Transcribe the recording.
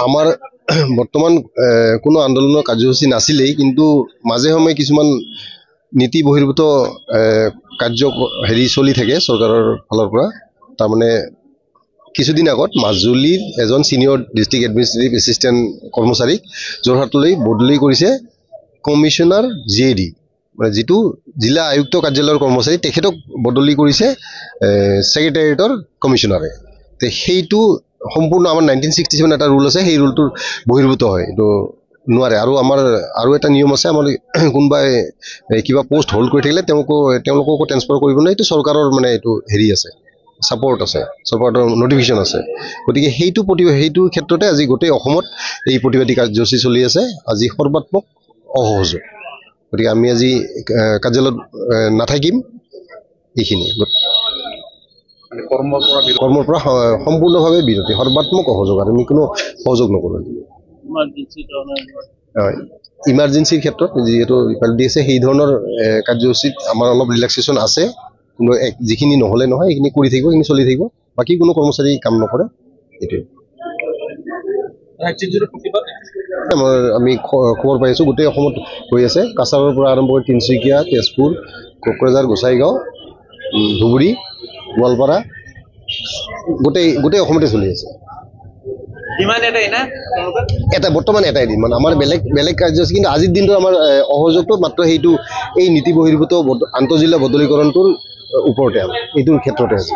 আমাৰ বৰ্তমান কোনো আন্দোলনৰ কাৰ্যসূচী নাছিলেই, কিন্তু মাজে সময়ে কিছুমান নীতি বহিৰ্ভূত কাৰ্য চলি থাকে চৰকাৰৰ ফালৰ পৰা। তাৰমানে কিছুদিন আগত মাজুলীৰ এজন ছিনিয়ৰ ডিষ্ট্ৰিক্ট এডমিনিষ্ট্ৰেটিভ এছিষ্টেণ্ট কৰ্মচাৰীক যোৰহাটলৈ বদলি কৰিছে কমিশ্যনাৰ GAD, মানে যিটো জিলা আয়ুক্ত কাৰ্যালয়ৰ কৰ্মচাৰী, তেখেতক বদলি কৰিছে ছেক্ৰেটাৰিয়েটৰ কমিশ্যনাৰে। সেইটো সম্পূৰ্ণ আমাৰ 1967 এটা ৰুল আছে, সেই ৰুলটোৰ বহিৰ্ভূত হয়, এইটো নোৱাৰে। আৰু আমাৰ আৰু এটা নিয়ম আছে, আমাৰ কোনোবাই কিবা পোষ্ট হোল্ড কৰি থাকিলে তেওঁলোককো ট্ৰেন্সফাৰ কৰিব নোৱাৰে। এইটো চৰকাৰৰ মানে এইটো আছে, ছাপৰ্ট আছে, চৰকাৰৰ নটিফিকেশ্যন আছে। গতিকে সেইটো ক্ষেত্ৰতে আজি গোটেই অসমত এই প্ৰতিবাদী কাৰ্যসূচী চলি আছে। আজি সৰ্বাত্মক অসহযোগ। গতিকে আমি আজি কাৰ্যালয়ত নাথাকিম। এইখিনি কৰ্মৰ পৰা সম্পূৰ্ণভাৱে বিৰতি, সৰ্বাত্মক অসহযোগ, আৰু আমি কোনো সহযোগ নকৰোঁ। ইমাৰ্জেঞ্চিৰ ক্ষেত্ৰত যিহেতু দি আছে, সেই ধৰণৰ কাৰ্যসূচীত আমাৰ অলপ ৰিলেক্সেশ্যন আছে, কিন্তু যিখিনি নহ'লে নহয় সেইখিনি কৰি থাকিব, সেইখিনি চলি থাকিব। বাকী কোনো কৰ্মচাৰী কাম নকৰে। এইটোৱে আমি খবৰ পাই আছোঁ গোটেই অসমত হৈ আছে। কাছাৰৰ পৰা আৰম্ভ কৰি তিনিচুকীয়া, তেজপুৰ, কোকৰাঝাৰ, গোসাইগাঁও, ধুবুৰী, গোৱালপাৰা, গোটেই অসমতে চলি আছে। বৰ্তমান এটাই দিন, মানে আমাৰ বেলেগ কাৰ্যসূচী, কিন্তু আজিৰ দিনটো আমাৰ অসহযোগটো মাত্ৰ সেইটো এই নীতি বহিৰ্ভূত আন্তঃজিলা বদলীকৰণটোৰ ওপৰতে, এইটোৰ ক্ষেত্ৰতে আছে।